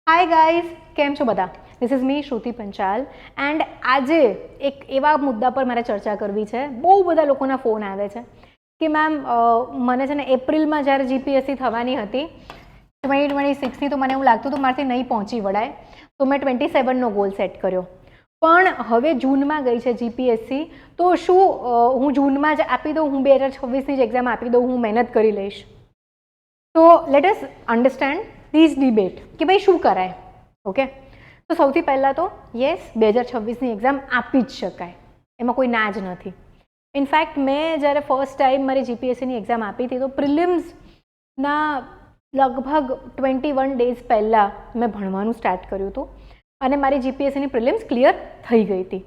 Hi guys, કેમ છો બધા? This is me Shruti Panchal and આજે એક એવા મુદ્દા પર મારે ચર્ચા કરવી છે. બહુ બધા લોકોના ફોન આવે છે કે મેમ મને છે ને એપ્રિલમાં જ્યારે જીપીએસસી થવાની હતી 2026ની, તો મને એવું લાગતું હતું મારાથી નહીં પહોંચી વળાય, તો મેં 27નો ગોલ સેટ કર્યો. પણ હવે જૂનમાં ગઈ છે જીપીએસસી, તો શું હું જૂનમાં જ આપી દઉં? હું 2026ની જ એક્ઝામ આપી દઉં? હું મહેનત કરી લઈશ? તો let us understand this debate કે ભાઈ શું કરાય. ઓકે, તો સૌથી પહેલાં તો યસ, 2026ની એક્ઝામ આપી જ શકાય, એમાં કોઈ ના જ નથી. ઇનફેક્ટ મેં જ્યારે ફર્સ્ટ ટાઈમ મારી જીપીએસસીની એક્ઝામ આપી હતી, તો પ્રિલિમ્સના લગભગ 21 ડેઝ પહેલાં મેં ભણવાનું સ્ટાર્ટ કર્યું હતું અને મારી જીપીએસસીની પ્રિલિમ્સ ક્લિયર થઈ ગઈ હતી.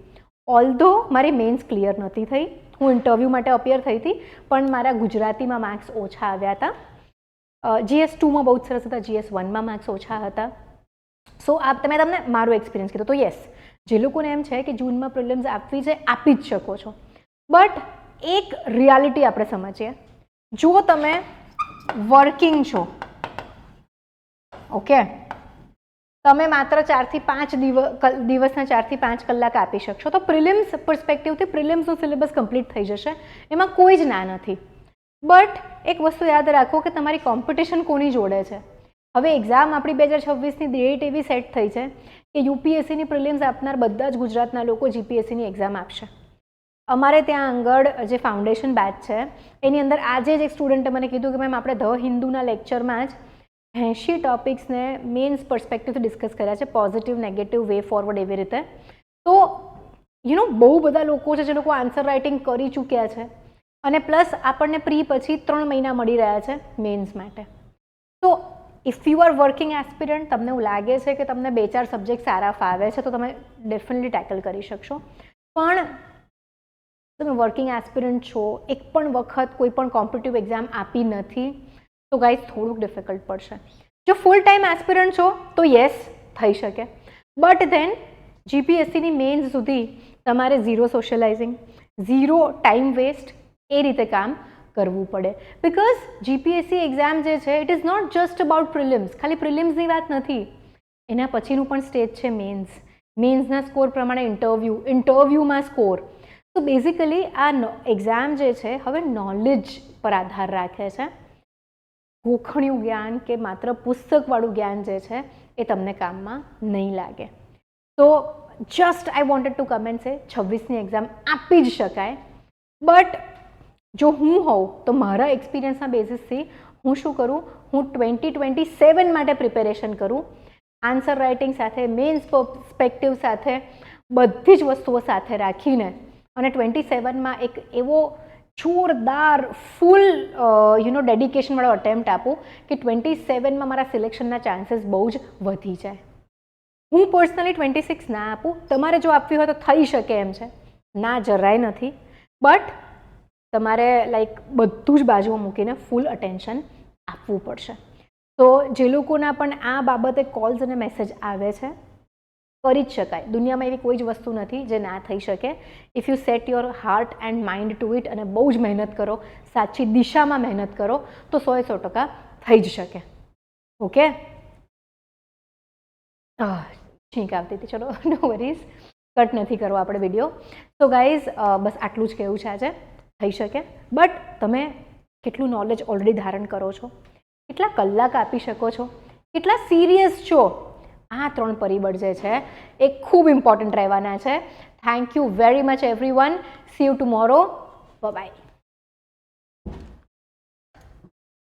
ઓલ્ધો મારી મેન્સ ક્લિયર નહોતી થઈ, હું ઇન્ટરવ્યૂ માટે અપિયર થઈ હતી, પણ મારા ગુજરાતીમાં માર્ક્સ ઓછા આવ્યા હતા. GS2માં બહુ જ સરસ હતા, GS1માં માર્ક્સ ઓછા હતા. સો આ તમને મારો એક્સપિરિયન્સ કીધો. તો યસ, જે લોકોને એમ છે કે જૂનમાં પ્રિલિમ્સ આપવી છે, આપી જ શકો છો. બટ એક રિયાલિટી આપણે સમજીએ. જો તમે વર્કિંગ છો, ઓકે, તમે માત્ર 4 થી 5 દિવસના 4 થી 5 કલાક આપી શકશો, તો પ્રિલિમ્સ પર્સપેક્ટિવથી પ્રિલિમ્સનો સિલેબસ કમ્પ્લીટ થઈ જશે, એમાં કોઈ જ ના નથી. બટ એક વસ્તુ યાદ રાખો કે તમારી કોમ્પિટિશન કોની જોડે છે. હવે એક્ઝામ આપણી 2026ની ડેટ એવી સેટ થઈ છે કે યુપીએસસીની પ્રિલિમ્સ આપનાર બધા જ ગુજરાતના લોકો જીપીએસસીની એક્ઝામ આપશે. અમારે ત્યાં આગળ જે ફાઉન્ડેશન બેચ છે, એની અંદર આજે જ એક સ્ટુડન્ટે મને કીધું કે મેમ આપણે ધ હિન્દુના લેક્ચરમાં જ 80 ટોપિક્સને મેન્સ પર્સપેક્ટિવથી ડિસ્કસ કર્યા છે, પોઝિટિવ, નેગેટિવ, વે ફોરવર્ડ, એવી રીતે. તો બહુ બધા લોકો છે જે લોકો આન્સર રાઇટિંગ કરી ચૂક્યા છે અને પ્લસ આપણને પછી 3 મહિના મળી રહ્યા છે મેન્સ માટે. તો if you are working aspirant, તમને એવું લાગે છે કે તમને 2-4 સબ્જેક્ટ સારા ફાવે છે, તો તમે ડેફિનેટલી ટેકલ કરી શકશો. પણ તમે વર્કિંગ એસ્પિરન્ટ છો, એક પણ વખત કોઈ પણ કોમ્પિટિટિવ એક્ઝામ આપી નથી, તો ગાઈઝ થોડુંક ડિફિકલ્ટ પડશે. જો ફૂલ ટાઈમ એસ્પિરન્ટ છો તો યસ, થઈ શકે. બટ ધેન જીપીએસસીની મેન્સ સુધી તમારે zero socializing, zero time waste, એ રીતે કામ કરવું પડે. બિકોઝ જીપીએસસી એક્ઝામ જે છે, it is not just about prelims. ખાલી પ્રિલિમ્સની વાત નથી, એના પછીનું પણ સ્ટેજ છે મેન્સ. મેન્સના સ્કોર પ્રમાણે ઇન્ટરવ્યૂમાં સ્કોર. તો બેઝિકલી આ એક્ઝામ જે છે હવે નોલેજ પર આધાર રાખે છે. ગોખણિયું જ્ઞાન કે માત્ર પુસ્તકવાળું જ્ઞાન જે છે એ તમને કામમાં નહીં લાગે. તો just I wanted to comment છે, 26ની એક્ઝામ આપી જ શકાય. બટ જો હું હોઉં તો મારા એક્સપિરિયન્સના બેઝિસથી હું શું કરું, હું 2027 માટે પ્રિપેરેશન કરું. આન્સર રાઇટિંગ સાથે, મેન્સ પર્સપેક્ટિવ સાથે, બધી જ વસ્તુઓ સાથે રાખીને અને 27માં એક એવો જોરદાર ફૂલ ડેડિકેશનવાળો અટેમ્પ્ટ આપું કે 27માં મારા સિલેક્શનના ચાન્સીસ બહુ જ વધી જાય. હું પર્સનલી 26 ના આપું, તમારે જો આપવી હોય તો થઈ શકે એમ છે, ના જરાય નથી. બટ તમારે બધું જ બાજુમાં મૂકીને ફૂલ અટેન્શન આપવું પડશે. તો જે લોકોના પણ આ બાબતે કોલ્સ અને મેસેજ આવે છે, કરી જ શકાય. દુનિયામાં એવી કોઈ જ વસ્તુ નથી જે ના થઈ શકે. If you set your heart and mind to it અને બહુ જ મહેનત કરો, સાચી દિશામાં મહેનત કરો, તો 100% થઈ જ શકે. ઓકે, છીંક આવતી હતી, ચલો નો વરીઝ, કટ નથી કરવો આપણે વિડીયો. તો ગાઈઝ બસ આટલું જ કહેવું છે આજે. થઈ શકે, બટ તમે કેટલું નોલેજ ઓલરેડી ધારણ કરો છો, કેટલા કલાક આપી શકો છો, કેટલા સિરિયસ છો, આ 3 પરિબળ જે છે એ ખૂબ ઇમ્પોર્ટન્ટ રહેવાના છે. Thank you very much everyone. See you tomorrow. By.